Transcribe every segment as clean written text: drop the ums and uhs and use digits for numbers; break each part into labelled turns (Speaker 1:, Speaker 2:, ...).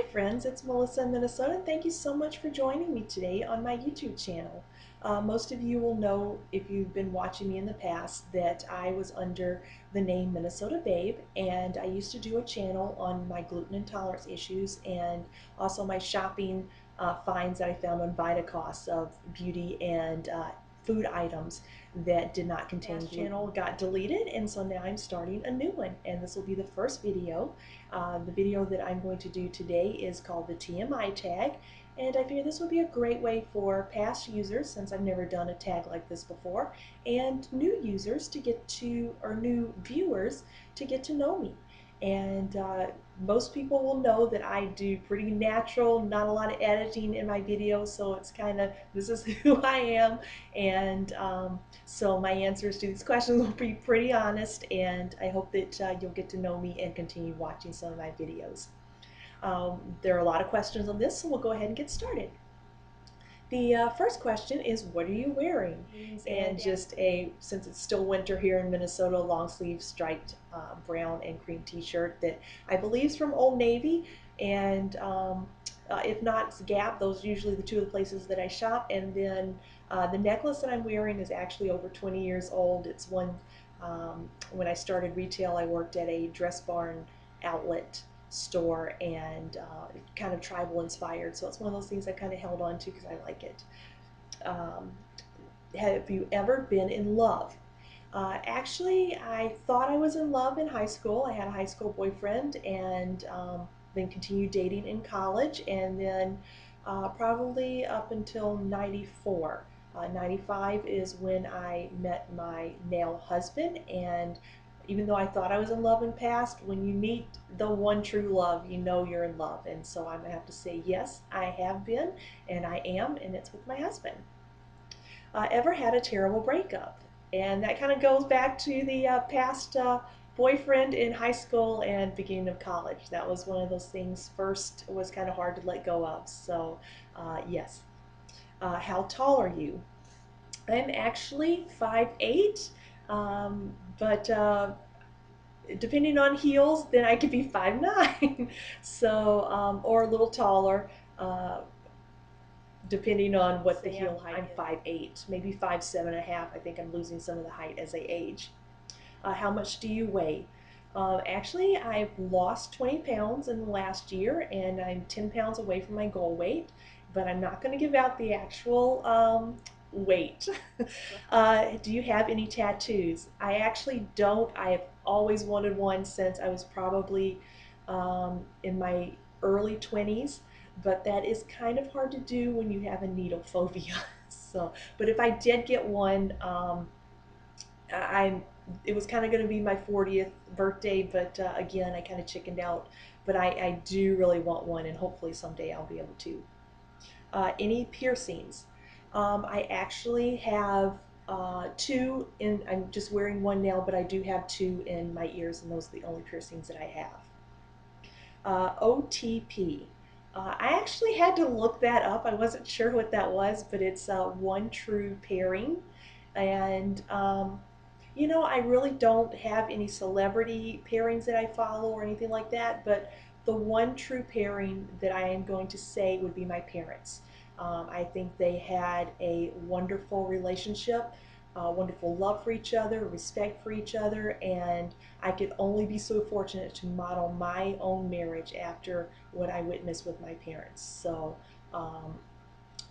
Speaker 1: Hi friends, it's Melissa in Minnesota. Thank you so much for joining me today on my YouTube channel. Most of you will know, if you've been watching me in the past, that I was under the name Minnesota Babe, and I used to do a channel on my gluten intolerance issues and also my shopping finds that I found on Vitacost of beauty and food items that did not contain gluten. Channel got deleted, and so now I'm starting a new one, and this will be the first video. The video that I'm going to do today is called the TMI tag, and I figured this would be a great way for past users, since I've never done a tag like this before, and new users to get to, or new viewers to get to know me. And most people will know that I do pretty natural, not a lot of editing in my videos, so it's kind of, this is who I am, and so my answers to these questions will be pretty honest, and I hope that you'll get to know me and continue watching some of my videos. There are a lot of questions on this, so we'll go ahead and get started. The first question is, what are you wearing? And just since it's still winter here in Minnesota, a long sleeve striped brown and cream t-shirt that I believe is from Old Navy, and if not, it's Gap. Those are usually the two of the places that I shop. And then the necklace that I'm wearing is actually over 20 years old. It's one, when I started retail, I worked at a Dress Barn outlet store, and kind of tribal inspired, so it's one of those things I kind of held on to because I like it. Have you ever been in love? Actually, I thought I was in love in high school. I had a high school boyfriend, and then continued dating in college, and then probably up until 94. 95 is when I met my now husband, and even though I thought I was in love in past, when you meet the one true love, you know you're in love. And so I'm going to have to say, yes, I have been, and I am, and it's with my husband. Ever had a terrible breakup? And that kind of goes back to the past boyfriend in high school and beginning of college. That was one of those things. First, it was kind of hard to let go of. So yes. How tall are you? I'm actually 5'8". But depending on heels, then I could be 5'9". So, or a little taller, depending on what the heel height. I'm 5'8", maybe 5'7.5". I think I'm losing some of the height as I age. How much do you weigh? Actually, I've lost 20 pounds in the last year, and I'm 10 pounds away from my goal weight, but I'm not going to give out the actual weight. Do you have any tattoos? I actually don't. I have always wanted one since I was probably in my early 20s, but that is kind of hard to do when you have a needle phobia. So, but if I did get one, it was kind of going to be my 40th birthday, but again, I kind of chickened out. But I do really want one, and hopefully someday I'll be able to. Any piercings? I actually have two in, I'm just wearing one now, but I do have two in my ears, and those are the only piercings that I have. OTP. I actually had to look that up. I wasn't sure what that was, but it's one true pairing. And you know, I really don't have any celebrity pairings that I follow or anything like that, but the one true pairing that I am going to say would be my parents. I think they had a wonderful relationship, wonderful love for each other, respect for each other, and I could only be so fortunate to model my own marriage after what I witnessed with my parents. So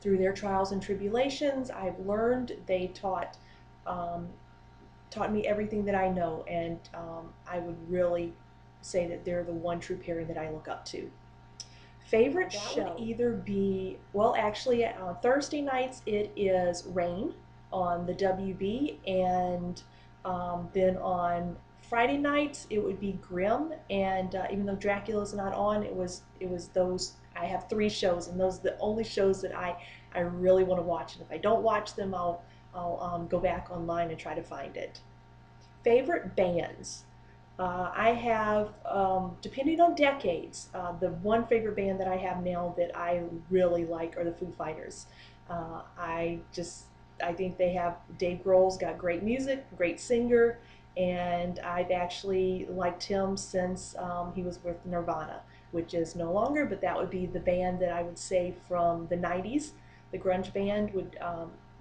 Speaker 1: through their trials and tribulations, I've learned. They taught me everything that I know, and I would really say that they're the one true pairing that I look up to. Favorite show would either be, well, actually on Thursday nights it is Rain on the WB, and then on Friday nights it would be Grimm, and even though Dracula's not on, it was those. I have 3 shows, and those are the only shows that I really want to watch, and if I don't watch them, I'll go back online and try to find it. Favorite bands? I have, depending on decades, the one favorite band that I have now that I really like are the Foo Fighters. I think they have, Dave Grohl's got great music, great singer, and I've actually liked him since he was with Nirvana, which is no longer, but that would be the band that I would say from the 90s. The grunge band would,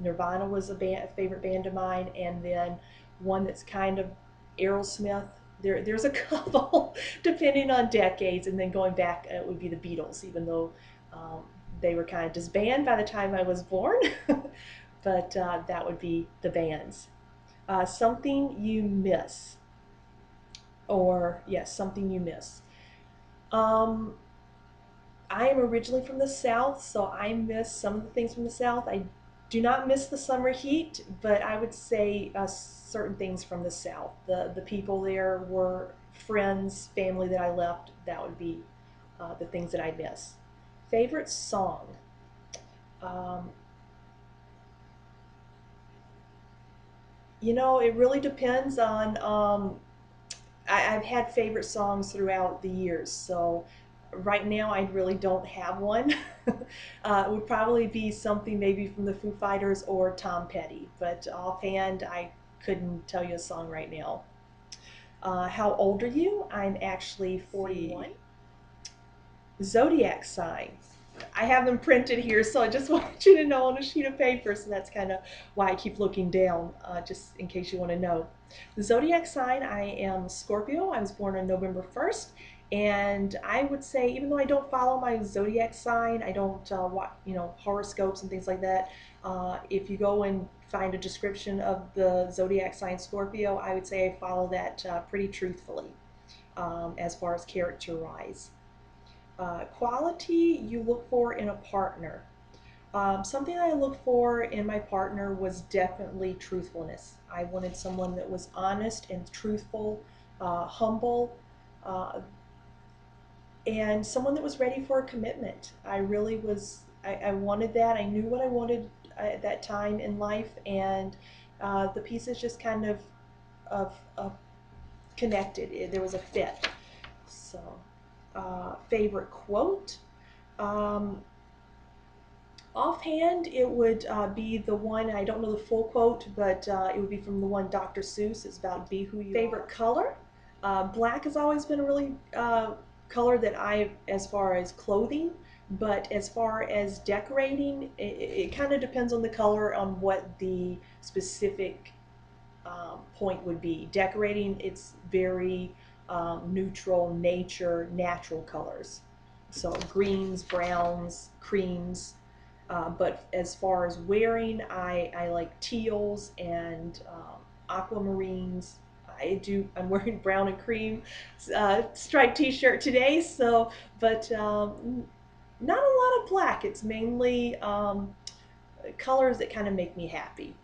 Speaker 1: Nirvana was a favorite band of mine, and then one that's kind of Aerosmith. There's a couple depending on decades, and then going back, it would be the Beatles, even though um, they were kind of disbanded by the time I was born. But that would be the bands. Something you miss, or yes, something you miss. Um, I am originally from the South, so I miss some of the things from the South. I do not miss the summer heat, but I would say certain things from the South. The people there were friends, family that I left. That would be the things that I miss. Favorite song? Um, it really depends on. I've had favorite songs throughout the years, so right now I really don't have one. It would probably be something maybe from the Foo Fighters or Tom Petty, but offhand I couldn't tell you a song right now. How old are you? I'm actually 41. Zodiac sign. I have them printed here, so I just want you to know on a sheet of paper. So that's kind of why I keep looking down, just in case you want to know. The zodiac sign, I am Scorpio. I was born on November 1st. And I would say, even though I don't follow my zodiac sign, I don't watch, horoscopes and things like that. If you go and find a description of the zodiac sign Scorpio, I would say I follow that pretty truthfully, as far as character-wise. Quality you look for in a partner. Something I looked for in my partner was definitely truthfulness. I wanted someone that was honest and truthful, humble, uh, and someone that was ready for a commitment. I really was, I wanted that. I knew what I wanted at that time in life, and the pieces just kind of connected. There was a fit. So, favorite quote? Um, Offhand, it would be the one, I don't know the full quote, but it would be from the one Dr. Seuss. It's about be who you Favorite are. Color? Black has always been a really color that as far as clothing, but as far as decorating, it kind of depends on the color, on what the specific point would be. Decorating, it's very neutral, natural colors. So greens, browns, creams. But as far as wearing, I like teals and aquamarines. I'm wearing brown and cream striped t-shirt today, so, but not a lot of black. It's mainly colors that kind of make me happy.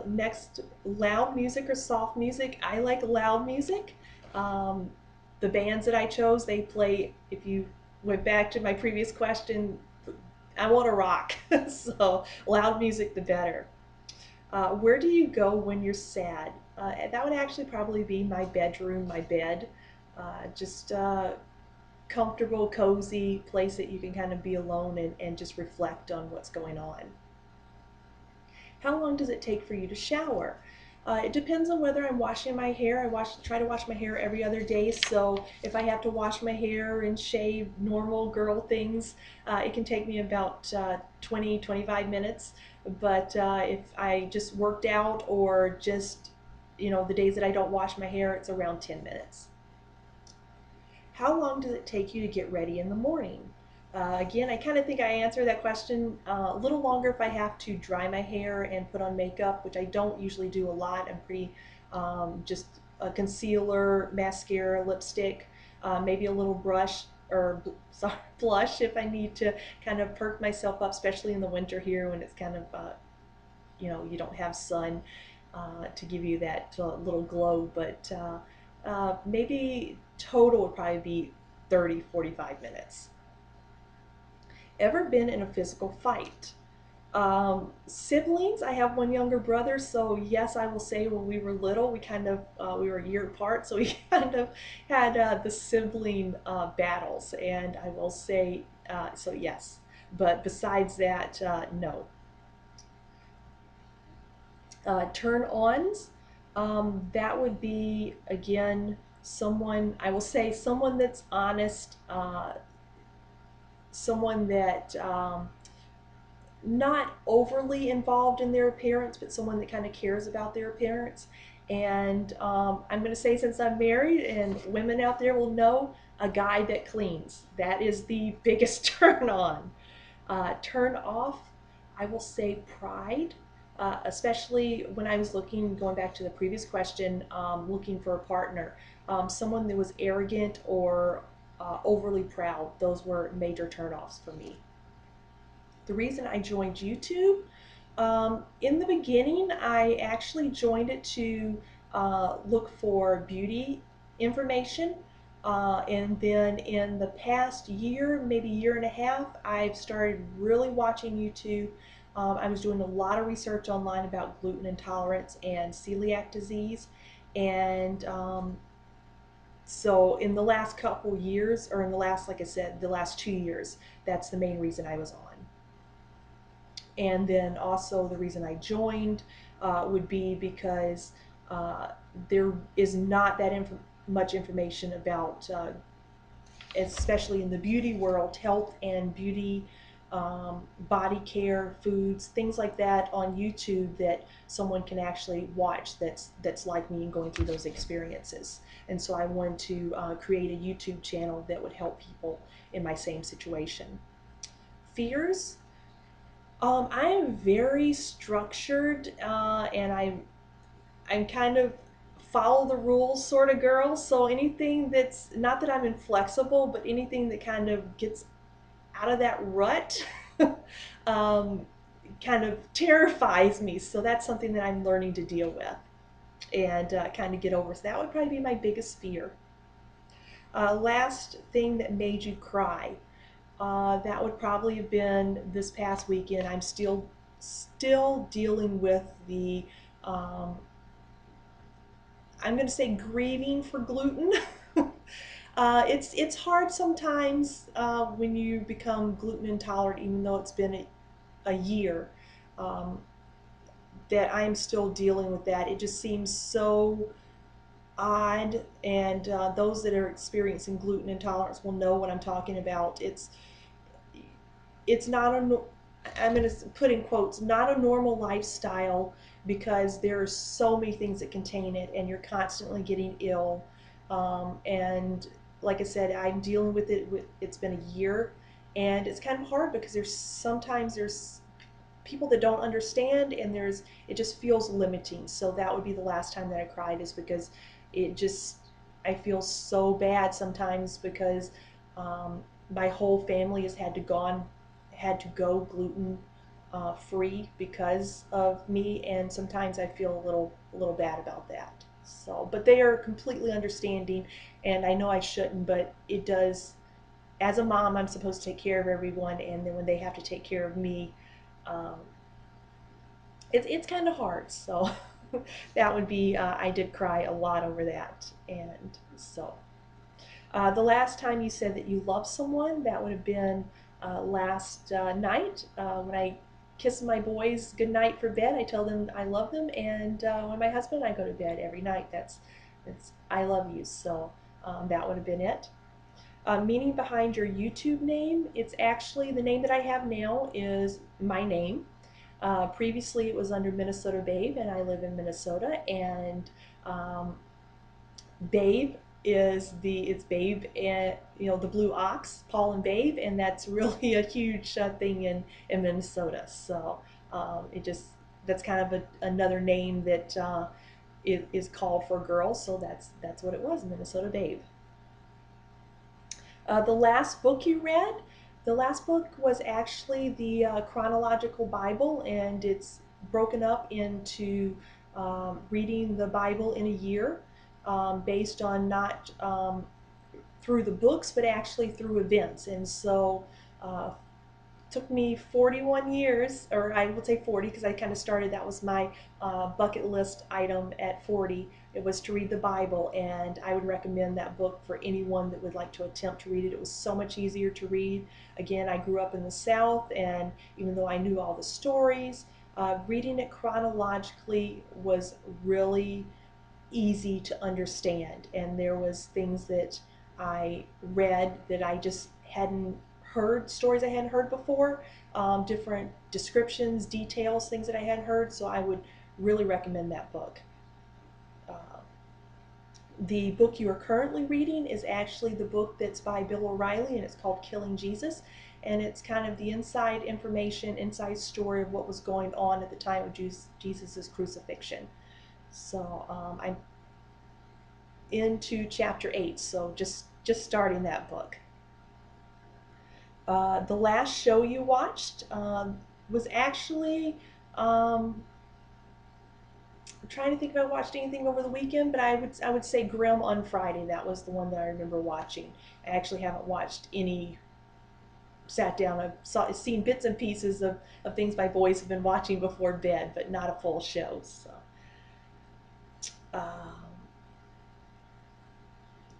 Speaker 1: Next, loud music or soft music. I like loud music. Um, the bands that I chose, they play, if you went back to my previous question, I want to rock. So loud music, the better. Where do you go when you're sad? That would actually probably be my bedroom, my bed. Just comfortable, cozy place that you can kind of be alone and just reflect on what's going on. How long does it take for you to shower? It depends on whether I'm washing my hair. Try to wash my hair every other day, so if I have to wash my hair and shave normal girl things, it can take me about 20-25 minutes. But if I just worked out, or just, the days that I don't wash my hair, it's around 10 minutes. How long does it take you to get ready in the morning? Again, I kind of think I answered that question a little longer if I have to dry my hair and put on makeup, which I don't usually do a lot. I'm pretty just a concealer, mascara, lipstick, maybe a little brush or sorry, blush if I need to kind of perk myself up, especially in the winter here when it's kind of, you don't have sun to give you that little glow. But maybe total would probably be 30-45 minutes. Ever been in a physical fight? Siblings, I have one younger brother, so yes, I will say when we were little, we were a year apart, so we kind of had the sibling battles, and I will say, so yes. But besides that, no. Turn ons, that would be, again, someone, I will say, someone that's honest, someone that not overly involved in their appearance, but someone that kind of cares about their appearance. And I'm going to say, since I'm married, and women out there will know, a guy that cleans. That is the biggest turn on. Turn off, I will say pride, especially when I was looking, going back to the previous question, looking for a partner. Someone that was arrogant or overly proud, those were major turnoffs for me. The reason I joined YouTube, in the beginning, I actually joined it to look for beauty information. And then in the past year, maybe year and a half, I've started really watching YouTube. I was doing a lot of research online about gluten intolerance and celiac disease. And so in the last couple years, or in the last, like I said, the last 2 years, that's the main reason I was on. And then also the reason I joined would be because there is not that much information about, especially in the beauty world, health and beauty, body care, foods, things like that on YouTube that someone can actually watch that's like me and going through those experiences. And so I wanted to create a YouTube channel that would help people in my same situation. Fears. I am very structured, and I'm kind of follow the rules sort of girl. So anything that's not that I'm inflexible, but anything that kind of gets out of that rut, um, kind of terrifies me. So that's something that I'm learning to deal with and kind of get over. So that would probably be my biggest fear. Last thing that made you cry. That would probably have been this past weekend. I'm still dealing with the I'm going to say grieving for gluten. It's hard sometimes when you become gluten intolerant, even though it's been a year. Um, that I'm still dealing with that. It just seems so odd, and those that are experiencing gluten intolerance will know what I'm talking about. It's not a, I'm going to put in quotes, not a normal lifestyle, because there's so many things that contain it and you're constantly getting ill. And like I said, I'm dealing with it. It's been a year, and it's kind of hard because there's people that don't understand, and it just feels limiting. So that would be the last time that I cried, is because it just, I feel so bad sometimes because my whole family has had to go gluten free because of me, and sometimes I feel a little bad about that. So, but they are completely understanding, and I know I shouldn't, but it does. As a mom, I'm supposed to take care of everyone, and then when they have to take care of me, um, it's kind of hard. So that would be, I did cry a lot over that. And so the last time you said that you love someone, that would have been last night when I kiss my boys goodnight for bed. I tell them I love them, and when my husband and I go to bed every night, that's I love you. So that would have been it. Meaning behind your YouTube name, it's actually the name that I have now is my name. Previously, it was under Minnesota Babe, and I live in Minnesota. And Babe it's Babe, and the blue ox, Paul and Babe, and that's really a huge thing in Minnesota. So it just that's kind of another name that is called for girls. So that's what it was, Minnesota Babe. The last book you read, the last book was actually the chronological Bible, and it's broken up into reading the Bible in a year, based on not through the books, but actually through events. And so uh, took me 41 years, or I would say 40, because I kind of started, that was my bucket list item at 40. It was to read the Bible, and I would recommend that book for anyone that would like to attempt to read it. It was so much easier to read. Again, I grew up in the South, and even though I knew all the stories, reading it chronologically was really easy to understand, and there was things that I read that I just hadn't heard, stories I hadn't heard before, different descriptions, details, things that I hadn't heard. So I would really recommend that book. Uh, the book you are currently reading is actually the book that's by Bill O'Reilly, and it's called Killing Jesus. And it's kind of the inside information, inside story of what was going on at the time of Jesus' crucifixion. So I'm into chapter 8, so just starting that book. The last show you watched was actually I'm trying to think if I watched anything over the weekend, but I would say Grimm on Friday. That was the one that I remember watching. I actually haven't watched any. Sat down. Seen bits and pieces of things my boys have been watching before bed, but not a full show. So. Um,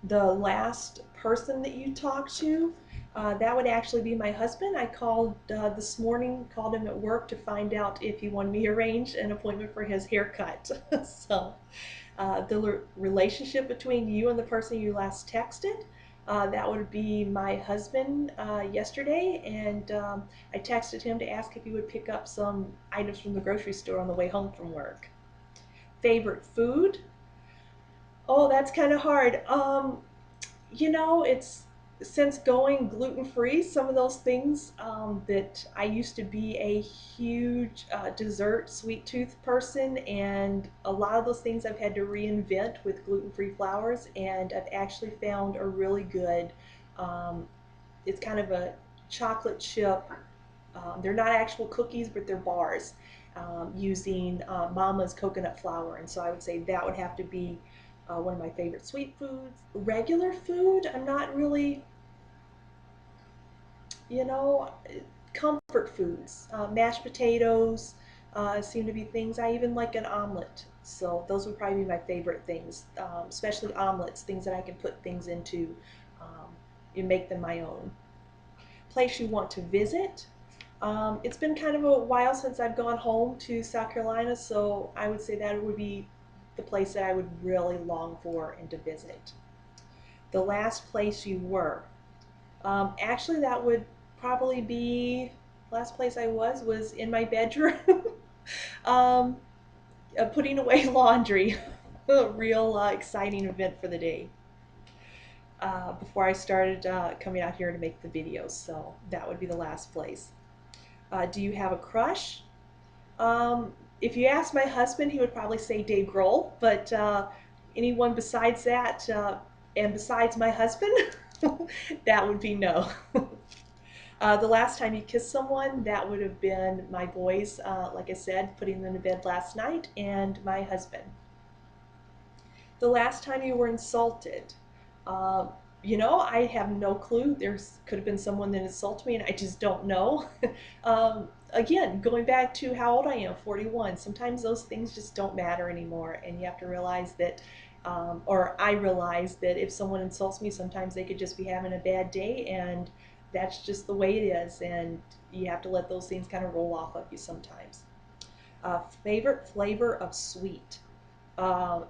Speaker 1: the last person that you talked to, that would actually be my husband. I called this morning, called him at work to find out if he wanted me to arrange an appointment for his haircut. So the relationship between you and the person you last texted, that would be my husband yesterday, and I texted him to ask if he would pick up some items from the grocery store on the way home from work. Favorite food? Oh, that's kind of hard. It's since going gluten free, some of those things that I used to be a huge dessert sweet tooth person, and a lot of those things I've had to reinvent with gluten free flours, and I've actually found a really good, um, it's kind of a chocolate chip. They're not actual cookies, but they're bars using Mama's coconut flour, and so I would say that would have to be one of my favorite sweet foods. Regular food, I'm not really, you know, comfort foods. Mashed potatoes seem to be things. I even like an omelet. So those would probably be my favorite things, especially omelets, things that I can put things into and make them my own. Place you want to visit. It's been kind of a while since I've gone home to South Carolina, so I would say that would be the place that I would really long for and to visit. The last place you were. Actually, that would probably be last place I was in my bedroom, um, putting away laundry. A real exciting event for the day. Before I started coming out here to make the videos, so that would be the last place. Do you have a crush? If you ask my husband, he would probably say Dave Grohl, but anyone besides that, and besides my husband, that would be no. The last time you kissed someone, that would have been my boys, like I said, putting them to bed last night, and my husband. The last time you were insulted, uh, I have no clue. There's could have been someone that insulted me, and I just don't know. Again, going back to how old I am, 41, sometimes those things just don't matter anymore, and you have to realize that, or I realize that if someone insults me, sometimes they could just be having a bad day, and that's just the way it is, and you have to let those things kind of roll off of you sometimes. Favorite flavor of sweet?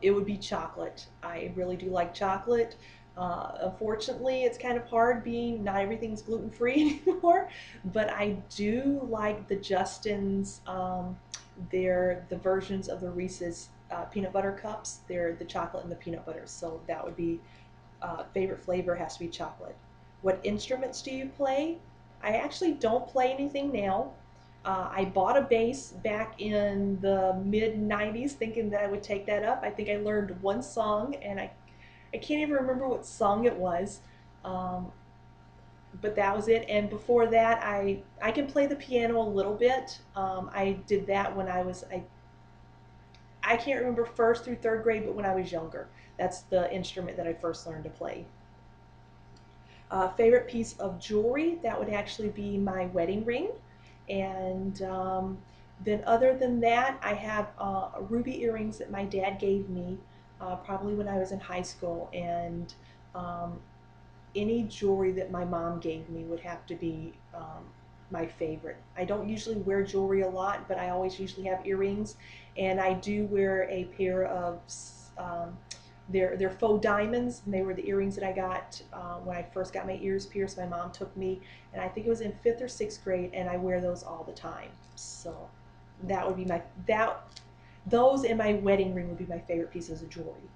Speaker 1: It would be chocolate. I really do like chocolate. Unfortunately, it's kind of hard being not everything's gluten free anymore, but I do like the Justin's. They're the versions of the Reese's peanut butter cups. They're the chocolate and the peanut butter. So that would be favorite flavor has to be chocolate. What instruments do you play? I actually don't play anything now. I bought a bass back in the mid 90s thinking that I would take that up. I think I learned one song, and I can't even remember what song it was. Um, but that was it. And before that, I can play the piano a little bit. I did that when I can't remember first through third grade, but when I was younger. That's the instrument that I first learned to play. Favorite piece of jewelry, that would actually be my wedding ring. And then other than that, I have ruby earrings that my dad gave me probably when I was in high school. And um, any jewelry that my mom gave me would have to be my favorite. I don't usually wear jewelry a lot, but I always usually have earrings. And I do wear a pair of They're faux diamonds, and they were the earrings that I got when I first got my ears pierced. My mom took me, and I think it was in 5th or 6th grade, and I wear those all the time. So that would be those and my wedding ring would be my favorite pieces of jewelry.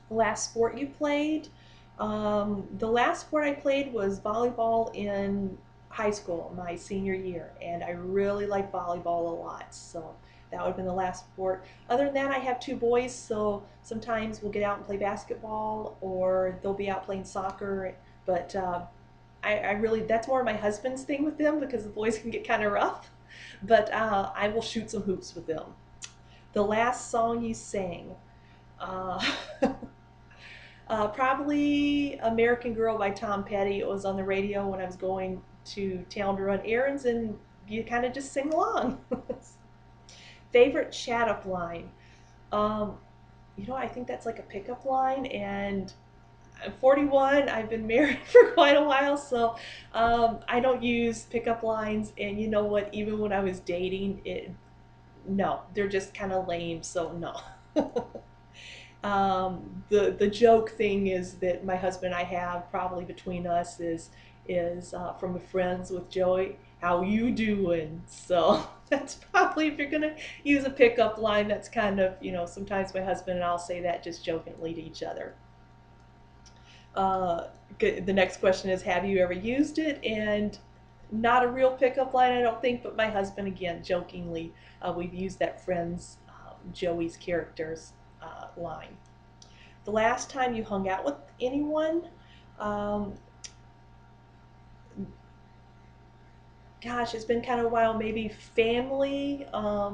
Speaker 1: The last sport you played? The last sport I played was volleyball in high school, my senior year, and I really like volleyball a lot. So that would have been the last sport. Other than that, I have 2 boys, so sometimes we'll get out and play basketball, or they'll be out playing soccer. But I really, that's more my husband's thing with them because the boys can get kind of rough. But I will shoot some hoops with them. The last song you sang. Uh, Probably American Girl by Tom Petty. It was on the radio when I was going to town to run errands, and you kind of just sing along. Favorite chat up line? Um, I think that's like a pickup line, and I'm 41. I've been married for quite a while, so I don't use pickup lines. And you know what? Even when I was dating, no, they're just kind of lame. So no. The joke thing is that my husband and I have probably between us is from a Friends with Joey. How you doing? So that's probably, if you're gonna use a pickup line, that's kind of, sometimes my husband and I'll say that just jokingly to each other. Uh, the next question is, have you ever used it? And not a real pickup line, I don't think, but my husband, again, jokingly, we've used that Friends, Joey's characters line. The last time you hung out with anyone, um, gosh, it's been kind of a while, maybe family. I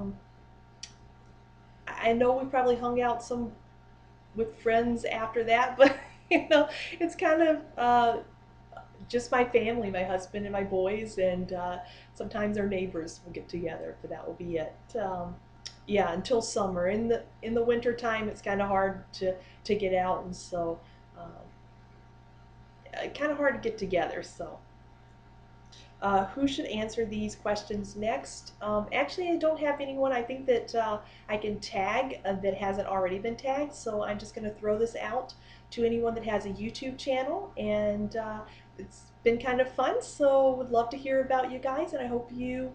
Speaker 1: know we probably hung out some with friends after that, but it's kind of just my family, my husband and my boys, and sometimes our neighbors will get together, but that will be it. Yeah, until summer. In the winter time, it's kind of hard to get out, and so kind of hard to get together. So. Who should answer these questions next? Actually, I don't have anyone. I think that I can tag that hasn't already been tagged, so I'm just going to throw this out to anyone that has a YouTube channel, and it's been kind of fun, so would love to hear about you guys, and I hope you